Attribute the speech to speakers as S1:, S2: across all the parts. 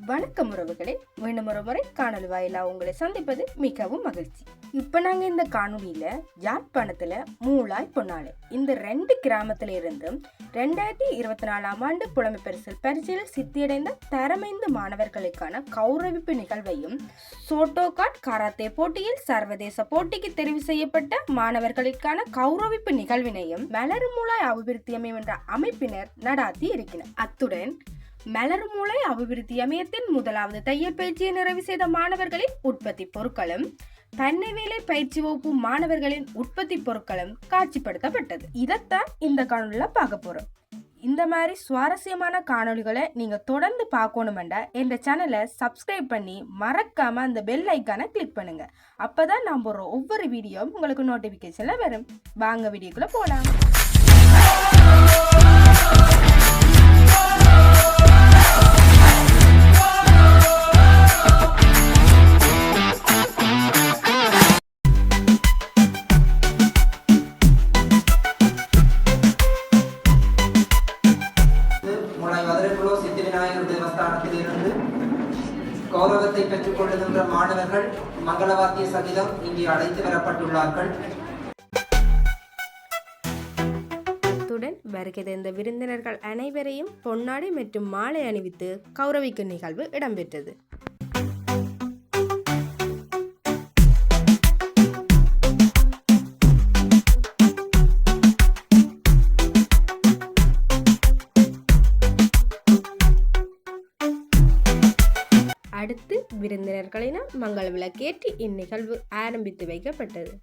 S1: வணக்கம் உறவுகளே, மீண்டும் ஒரு முறை காணொலி வாயிலாக உங்களை சந்திப்பது மிகவும் மகிழ்ச்சி. இப்போ நாங்கள் இந்த காணொலியில் யாழ்ப்பாணத்தில் மூளாய் பொன்னாலை இந்த 2 கிராமத்தில் இருந்தும் 2024ஆம் ஆண்டு புலமை பரிசில் சித்தியடைந்த தரமைந்த மாணவர்களுக்கான கௌரவிப்பு நிகழ்வையும், சோட்டோகாட் கராத்தே போட்டியில் சர்வதேச போட்டிக்கு தெரிவு செய்யப்பட்ட மாணவர்களுக்கான கௌரவிப்பு நிகழ்வினையும் மலரும் மூளாய் அபிவிருத்தி அமையம் என்ற அமைப்பினர் நடாத்தி இருக்கிறார். அத்துடன் மலரும் மூளை அபிவிருத்தி அமையத்தின் முதலாவது தையல் பயிற்சியை நிறைவு செய்த மாணவர்களின் உற்பத்தி பொருட்களும், பண்ணை வேலை பயிற்சி வகுப்பு மாணவர்களின் உற்பத்தி பொருட்களும் காட்சிப்படுத்தப்பட்டது. இதைத்தான் இந்த காணொலியில பார்க்க போறோம். இந்த மாதிரி சுவாரஸ்யமான காணொலிகளை நீங்க தொடர்ந்து பார்க்கணுமெண்டா என்ற சேனலை சப்ஸ்கிரைப் பண்ணி மறக்காம அந்த பெல் ஐக்கானை கிளிக் பண்ணுங்க. அப்பதான் நான் போடுற ஒவ்வொரு வீடியோவும் உங்களுக்கு நோட்டிபிகேஷன்ல வரும். வாங்க வீடியோக்குள்ள போலாம்.
S2: கௌரவத்தை பெற்றுக் கொள்ளுகின்ற மாணவர்கள் மங்களவாத்திய சகிதம் இங்கே அழைத்து வரப்பட்டுள்ளார்கள்.
S1: அத்துடன் வருகை தந்த விருந்தினர்கள் அனைவரையும் பொன்னாடை மற்றும் மாலை அணிவித்து கௌரவிக்கும் நிகழ்வு இடம்பெற்றது. அடுத்து விருந்தினர்களினால் மங்கள விளக்கேற்றி இந்நிகழ்வு ஆரம்பித்து வைக்கப்பட்டது.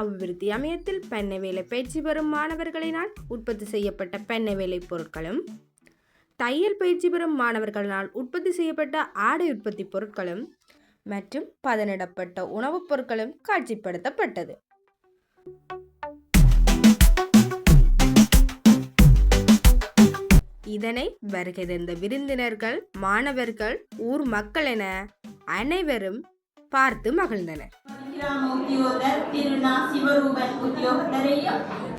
S1: அபிவிருத்தி அமையத்தில் பண்ணை வேலை பயிற்சி பெறும் மாணவர்களினால் உற்பத்தி செய்யப்பட்ட பண்ணை வேலை பொருட்களும், தையல் பயிற்சி பெறும் மாணவர்களினால் உற்பத்தி செய்யப்பட்ட ஆடை உற்பத்தி பொருட்களும் மற்றும் பதனிடப்பட்ட உணவுப் பொருட்களும் காட்சிப்படுத்தப்பட்டது. இதனை வருகை தந்த விருந்தினர்கள், மாணவர்கள், ஊர் மக்கள் என அனைவரும் பார்த்து மகிழ்ந்தனர்.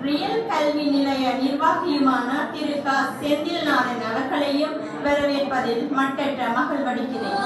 S3: ரியல் கல்வி நிலைய நிர்வாகியுமான திரு க. செந்தில்நாதன் அவர்களையும் வரவேற்பதில் மட்டற்ற மகிழ்வடைகிறேன்.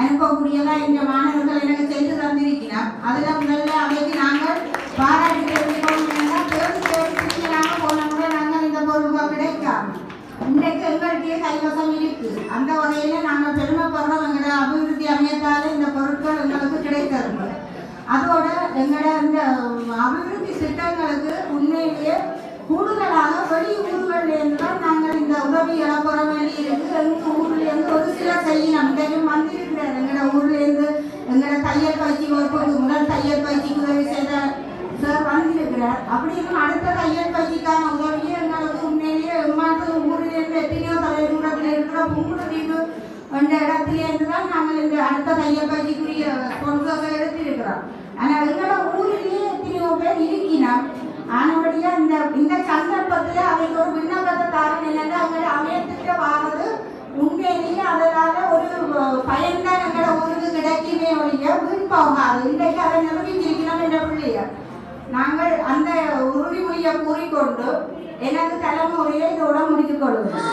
S3: அனுப்பக்கூடியதான் இந்த மாணவர்கள் எனக்கு சென்று தந்திருக்கிறார். அதில் முதல்ல அவைக்கு நாங்கள் பாராட்டி போன முறை நாங்கள் இந்த பொருட்கள் கிடைக்காம இன்றைக்கு எங்களுக்கே கைவசம் இருக்கு. அந்த வகையில நாங்கள் பெருமைப்படுறோம். எங்களோட அபிவிருத்தி அமையத்தால் இந்த பொருட்கள் எங்களுக்கு கிடைக்கிறது. அதோட எங்களோட இந்த அபிவிருத்தி திட்டங்களுக்கு உண்மையிலேயே கூடுதலாக வெளி ஊர்களிலிருந்து தான் நாங்கள் இந்த உதவிகளை பெற வேண்டி இருக்கு. எங்கள் ஊர்லேருந்து ஒரு சில செய்யணும் இன்றைக்கும் வந்திருக்கிறார். எங்களோட ஊர்லேருந்து எங்களோட தையல் பயிற்சி வகுப்புக்கு முதல் தையல் பயிற்சிக்கு உதவி செய்த சார் வந்திருக்கிறார். அப்படி இருக்கும் அடுத்த தையல் பயிற்சிக்கான உதவியை எங்களுக்கு உண்மையிலேயே எங்களுக்கு ஊர்லேருந்து எத்தனையோ தலைதூரத்தில் இருக்கிற புங்குடுதீவு என்ற இடத்துலேருந்து தான் நாங்கள் இந்த அடுத்த தையல் பயிற்சிக்குரிய பொருட்களை எடுத்திருக்கிறோம். ஆனால் எங்களோட ஊரிலேயே எத்தனையோ பேர் இருக்கினோம். ஆனபடியா இந்த சந்தர்ப்பத்தில் அவைக்கு ஒரு விண்ணப்பத்தை தாரம் என்னென்னா அவங்களோட அமையத்திட்ட வாரது உண்மையிலேயே அதனால ஒரு பயன்தான் எங்களோட ஊருக்கு கிடைக்குமே ஒழிய வீண் போகாது. இன்றைக்கு அதை நிரூபிச்சிருக்கணும் என்ற பிள்ளைகள் நாங்கள் அந்த உறுதிமொழியை கூறிக்கொண்டு எனது தலைமுறையை இதோட முடித்துக் கொள்கிறோம்.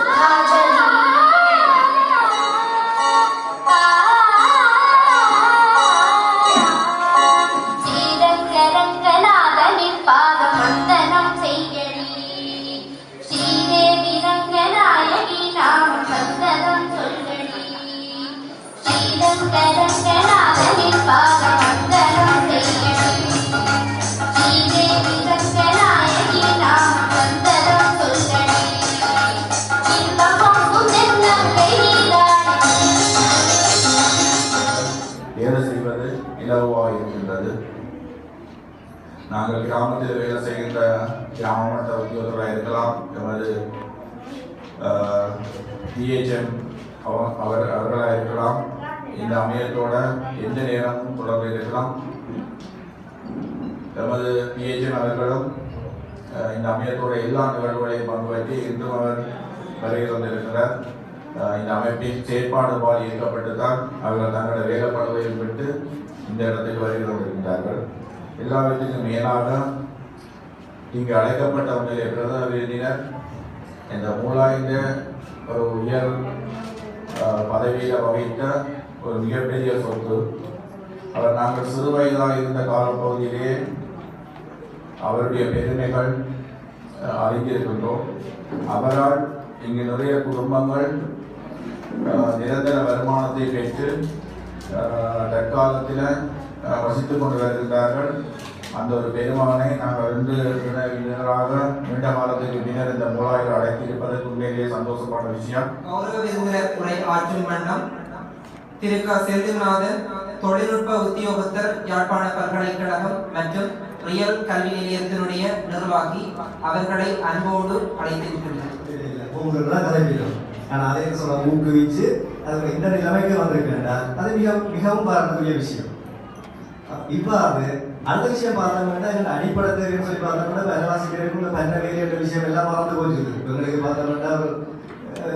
S4: நாங்கள் கிராமத்தில் வேலை செய்கின்ற கிராம மட்ட உத்தியோகர்களாக இருக்கலாம், எமது டிஹெச்எம் அவர்களாக இருக்கலாம், இந்த அமையத்தோட எந்த நேரமும் தொடர்பில் இருக்கலாம். எமது டிஹெச்எம் அவர்களும் இந்த அமையத்தோட எல்லா நிகழ்வுகளையும் பங்கு பற்றி இன்றும் அவர் வருகை தந்திருக்கிறார். இந்த அமைப்பின் செயற்பாடுபால் ஈர்க்கப்பட்டுதான் அவர்கள் தங்களுடைய வேலைப்படுவையும் விட்டு இந்த இடத்துக்கு வருகை தந்திருக்கிறார்கள். எல்லாவற்றுக்கும் மேலாக இங்கு அழைக்கப்பட்டவர்களை பிரதம விருந்தினர் இந்த மூலாய்ந்த ஒரு உயர் பதவியில் வகித்த ஒரு மிகப்பெரிய சொத்து. அவர் நாங்கள் சிறு வயதாக இருந்த காலப்பகுதியிலே அவருடைய பெருமைகள் அறிந்திருக்கின்றோம். அவரால் இங்கு நிறைய குடும்பங்கள் நிரந்தர வருமானத்தை பெற்று தற்காலத்தில் வசித்துக் கொண்டு வருகின்றார்கள். அந்த ஒரு பெருமானை நாங்கள் 2 வினராக நீண்ட காலத்துக்கு பின்னர் இந்த மூலாயில் அடைத்திருப்பதற்கு உண்மையிலேயே சந்தோஷமான விஷயம்.
S2: கௌரவ விருந்தினர் உரை ஆற்றும் வண்ணம் திரு க. செந்தில்நாதன், தொழில்நுட்ப உத்தியோகத்தர், யாழ்ப்பாண பல்கலைக்கழகம் மற்றும் ரியல் கல்வி நிலையத்தினுடைய நிர்வாகி அவர்களை அன்போடு அழைத்திருக்கின்றனர்.
S5: ஆனால் அதை சொல்ல ஊக்குவிச்சு அது இந்த நிலைமைக்கு வந்திருக்கின்றன. அது மிகவும் பாராட்டக்கூடிய விஷயம். இவ்வாறு அடுத்த விஷயம் பார்த்தோம்னா எங்கள் அடிப்படை தேவைன்னு சொல்லி பார்த்தோம்னா விலைவாசிக்கிறதுக்கு பண்ண வேலை என்ற விஷயம் எல்லாம் மறந்து போச்சுது. எங்களுக்கு பார்த்தோம்னா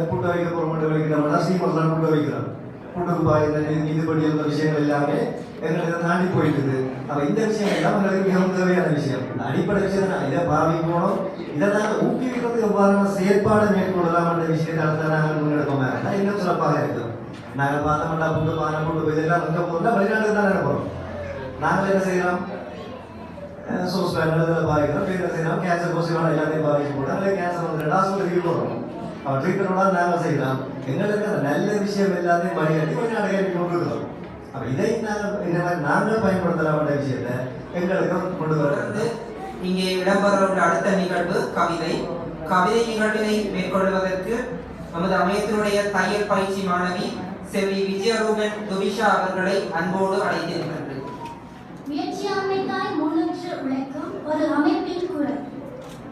S5: புட்டை வைக்க போகிற மட்டும் வைக்கிறோம்னா சீமல்லாம் புட்டை வைக்கிறோம், புட்டுக்கு பாய்ந்த இதுபடி அந்த விஷயங்கள் எல்லாமே எங்களுக்கு தாண்டி போயிட்டுது. அப்போ இந்த விஷயம் எல்லாம் எங்களுக்கு மிகவும் தேவையான விஷயம். அடிப்படை விஷயம் நான் இதை பாவிக்கணும், இதெல்லாம் ஊக்குவிக்கிறது எவ்வாறான செயற்பாடு மேற்கொள்ளலாம் என்ற விஷயத்தை அடுத்த நாங்கள் முன்னெடுப்போம். இன்னும் சிறப்பாக இருக்கும். நாங்கள் பார்த்தோம்னா புட்டு பானை புட்டு இதெல்லாம் எங்கே போகிறோம்னா வெளிநாட்டுக்கு தான் நினைப்போம். நாங்கள் என்ன செய்யலாம், சோர்ஸ் பேனல் இதில் பாதிக்கிறோம், பேர் என்ன செய்யலாம், கேன்சர் பாசிட்டிவான எல்லாத்தையும் பாதிக்க போகிறோம், இல்லை கேன்சர் வந்து ஹாஸ்பிட்டலுக்கு போகிறோம். அவன் ட்ரீட்மெண்டோட நாங்கள் செய்யலாம். எங்களுக்கு அந்த நல்ல விஷயம் எல்லாத்தையும் வழிகாட்டி வெளிநாடுகளுக்கு கொண்டு இருக்கிறோம். அப்போ இதை நாங்கள் இந்த மாதிரி நாங்கள் பயன்படுத்தலாம் விஷயத்தை எங்களுக்கு கொண்டு வர்றது.
S2: இங்கே இடம்பெறவுள்ள அடுத்த நிகழ்வு கவிதை. கவிதை நிகழ்வினை மேற்கொள்வதற்கு நமது அமையத்தினுடைய தையல் பயிற்சி மாணவி செல்வி விஜயரூபன் துவிஷா அவர்களை அன்போடு அழைத்திருக்கிறது.
S6: முயற்சியாண்மைக்காய் முன்னின்று உழைக்கும் ஒரு அமைப்பின் குரல்.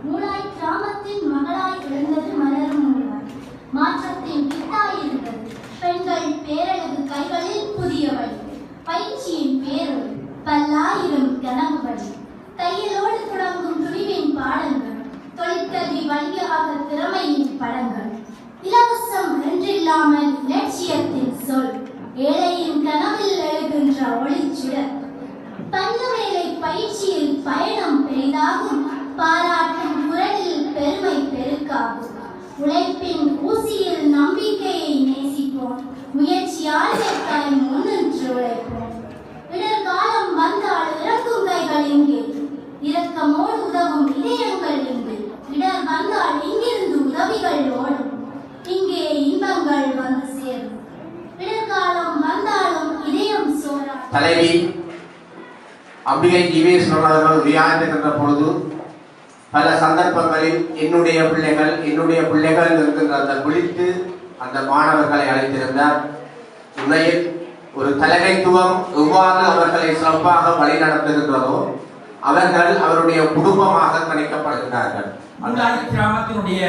S6: மூலாய் கிராமத்தின் மகளாய் எழுந்தது மலரும் மூலாய். மாற்றத்தின் வித்தாய் இருந்தது பெண்கள் பேரழகு கைகளில் புதிய வழி. பயிற்சியின் பேரொழி பல்லாயிரம் கனவுகள். தையலோடு தொடங்கும் துணிவின் பாடங்கள், தொழிற்கல்வி வழியாக திறமையின் படங்கள். இலவசம் என்றில்லாமல் இலட்சியத்தின் சொல், ஏழையின் கனவில் எழுகின்ற ஒளிச்சுடர். தங்கவேலை பயிற்சியில் பயணம் பெரிதாகும், பாராட்டும் குரலில் பெருமை பெருக்காகும். உழைப்பின் ஊசியில் நம்பிக்கையை நேசிப்போம், முயற்சியாளர்காய் முன்னின்று உழைப்போம். இடர்காலம் வந்தால் இறக்கும் கைகள் இங்கே, இரக்கமோடு உதவும் இதயங்கள் இங்கு. இடர் வந்தால் இங்கிருந்து உதவிகள் ஓடும், இங்கே இன்பங்கள் வந்து சேரும். இடர்காலம் வந்தாலும் இதயம் சோரா.
S7: தலைவி அம்பிகை ஜீவேஸ்வரன் அவர்கள் உரையாற்றுகின்ற பொழுது பல சந்தர்ப்பங்களில் என்னுடைய பிள்ளைகள் என்கின்ற அந்த விழித்து அந்த மாணவர்களை அழைத்திருந்தார். உண்மையில் ஒரு தலைமைத்துவம் எவ்வாறு அவர்களை சிறப்பாக வழிநடத்துகின்றதோ அவர்கள் அவருடைய குடும்பமாக கணிக்கப்படுகிறார்கள்.
S8: அந்த கிராமத்தினுடைய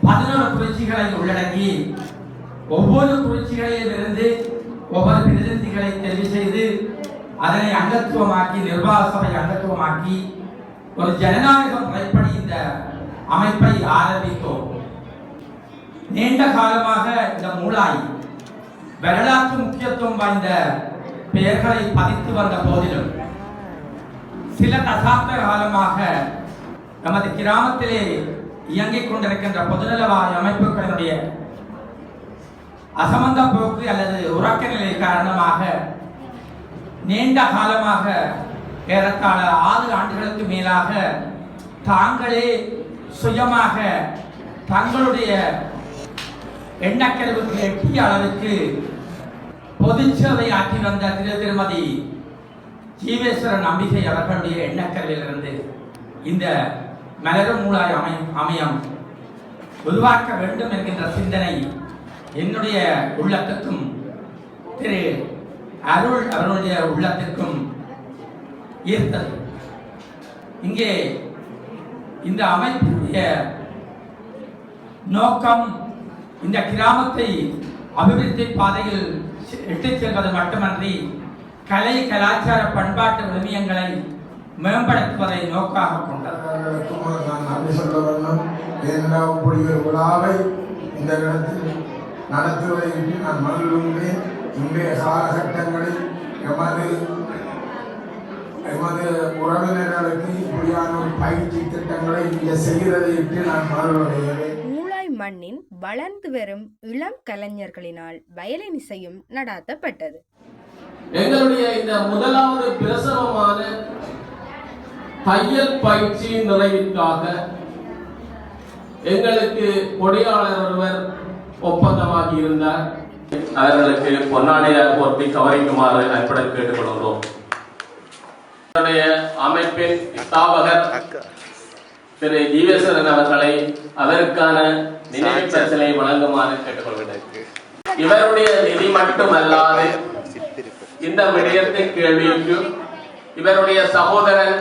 S8: 11 புரட்சிகளை உள்ளடக்கி ஒவ்வொரு புரட்சிகளில் இருந்து ஒவ்வொரு பிரதிநிதிகளை தெரிவு செய்து அதனை அங்கத்துவமாக்கி நிர்வாக சபை அங்கத்துவமாக்கி ஒரு ஜனநாயக முறைப்படி இந்த அமைப்பை ஆரம்பித்தோம். நீண்ட காலமாக இந்த மூலாய் வரலாற்று முக்கியத்துவம் வாய்ந்த பெயர்களை பதித்து வந்த போதிலும் சில தசாப்த காலமாக நமது கிராமத்திலே இயங்கிக் கொண்டிருக்கின்ற பொதுநலவாய அமைப்புகளினுடைய அசமந்த போக்கு அல்லது உறக்க நிலை காரணமாக நீண்ட காலமாக ஏறத்தாழ 6 ஆண்டுகளுக்கு மேலாக தாங்களே சுயமாக தங்களுடைய எண்ணக்கருவுக்கு எட்டிய அளவுக்கு பொதுச்சேவை ஆற்றி வந்த திருமதி ஜீவேஸ்வரன் அம்பிகை அவர்களுடைய எண்ணக்கருவிலிருந்து இந்த மலரும் மூலாய் அமையம் உருவாக்க வேண்டும் என்கின்ற சிந்தனை என்னுடைய உள்ளத்துக்கும் திரு அருள் அவர்களுடைய உள்ளத்திற்கும் ஈர்த்தது. இங்கே இந்த அமைப்பினுடைய நோக்கம் இந்த கிராமத்தை அபிவிருத்தி பாதையில் இட்டுச் செல்வது மட்டுமன்றி கலை கலாச்சார பண்பாட்டு விழுமியங்களை மேம்படுத்துவதை நோக்காக கொண்டது.
S9: நான் நன்றி சொல்ல வேண்டும். ஏனென்றால் இப்படி ஒரு விழாவை இந்த இடத்தில் நடத்துவதற்கு நான் மகிழ்கின்றேன். இன்றைய காலகட்டங்களில் எமது உறவினர்களுக்கு இப்படியான ஒரு பயிற்சி திட்டங்களை இங்கே செய்கிறதையிட்டு நான் மகிழ்வடைகிறேன்.
S1: மூளாய் மண்ணின் வளர்ந்து வரும் இளம் கலைஞர்களினால் வயலின் இசையும் நடாத்தப்பட்டது.
S10: எங்களுடைய இந்த முதலாவது பிரசவமான தையல் பயிற்சி நிறைவிற்காக எங்களுக்கு பொறியாளர் ஒருவர் ஒப்பந்தமாகி இருந்தார்.
S11: அவர்களுக்கு பொன்னாடையார் போர்த்தி கவனிக்குமாறு அன்புடன் கேட்டுக்கொள்கிறோம். அமைப்பின் ஸ்தாபகர் திரு ஜீவேஸ்வரன் அவர்களை அவருக்கான நினைவு பரிசிலை வழங்குமாறு கேட்டுக்கொள்கிறேன். இவருடைய நிதி மட்டுமல்லாது இந்த விடயத்தின் கேள்விக்கு இவருடைய சகோதரன்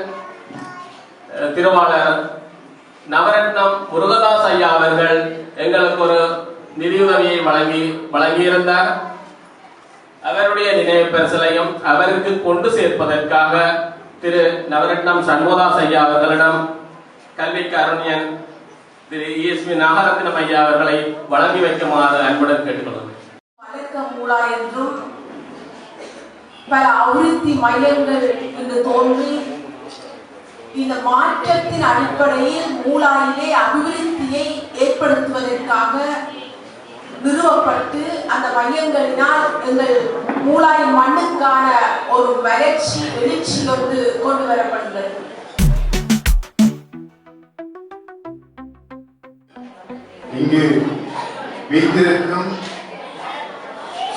S11: திருவாளர் நவரத்னம் முருகதாஸ் ஐயா அவர்கள் எங்களுக்கு ஒரு நிதியுதவியை வழங்கியிருந்தார். அவருடைய நினைவு பரிசலையும் அவருக்கு கொண்டு சேர்ப்பதற்காக திரு நவரத்னம் சண்முகதாஸ் ஐயா அவர்களிடம் கல்வி காருண்யன் திரு ESV நாகரத்னம் ஐயா அவர்களை வழங்கி வைக்குமாறு அன்புடன் கேட்டுக்கொள்கிறேன்.
S12: வணக்கம் மூலா என்றும் பல அபிவிருத்தி மையங்கள் இங்கு தோன்றி இந்த மாற்றத்தின் அடிப்படையில் மூலாயிலே அபிவிருத்தியை ஏற்படுத்துவதற்காக நிறுவப்பட்டு அந்த மையங்களினால் எங்கள் மூலாய் மண்ணுக்கான ஒரு எழுச்சி கொண்டு வரப்படுகிறது.
S4: இங்கு வீட்டிற்கும்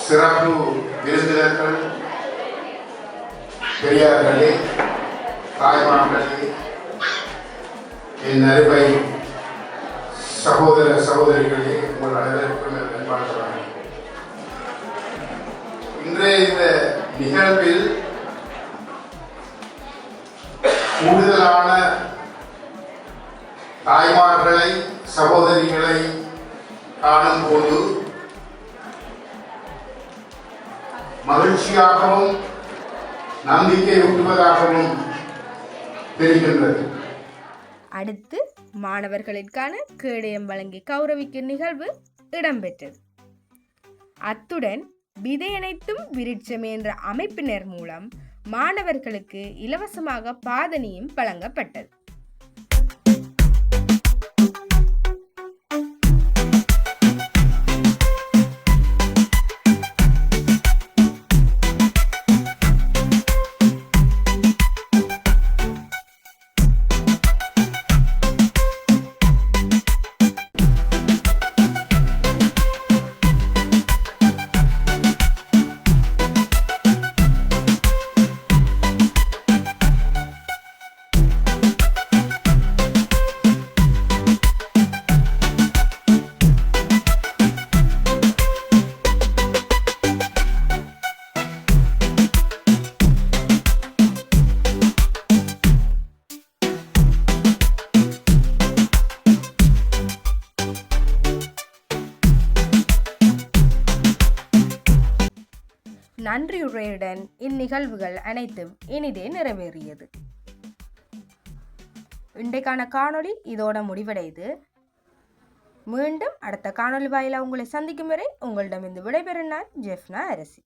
S4: சிறப்பு விருந்தினர்கள், பெரியார்களே, தாய்மார்களே, என் அருமை சகோதர சகோதரிகளே, உங்கள் அனைவருக்கும் நண்பான இன்றைய இந்த நிகழ்வில் கூடுதலான தாய்மார்களை சகோதரிகளை காணும் போது மகிழ்ச்சியாகவும் நம்பிக்கை ஊட்டுவதாகவும் தெரிகின்றது.
S1: அடுத்து மாணவர்களுக்கான கேடயம் வழங்கி கௌரவிக்கும் நிகழ்வு இடம்பெற்றது. அத்துடன் விதையனைத்தும் விருட்சமே என்ற அமைப்பினர் மூலம் மாணவர்களுக்கு இலவசமாக பாதணியும் வழங்கப்பட்டது. நன்றியுரையுடன் இந்நிகழ்வுகள் அனைத்தும் இனிதே நிறைவேறியது. இன்றைக்கான காணொளி இதோட முடிவடையுது. மீண்டும் அடுத்த காணொளி வாயிலாக உங்களை சந்திக்கும் வரை உங்களிடம் இந்த விடைபெறும் நான் ஜெஃப்னா அரசி.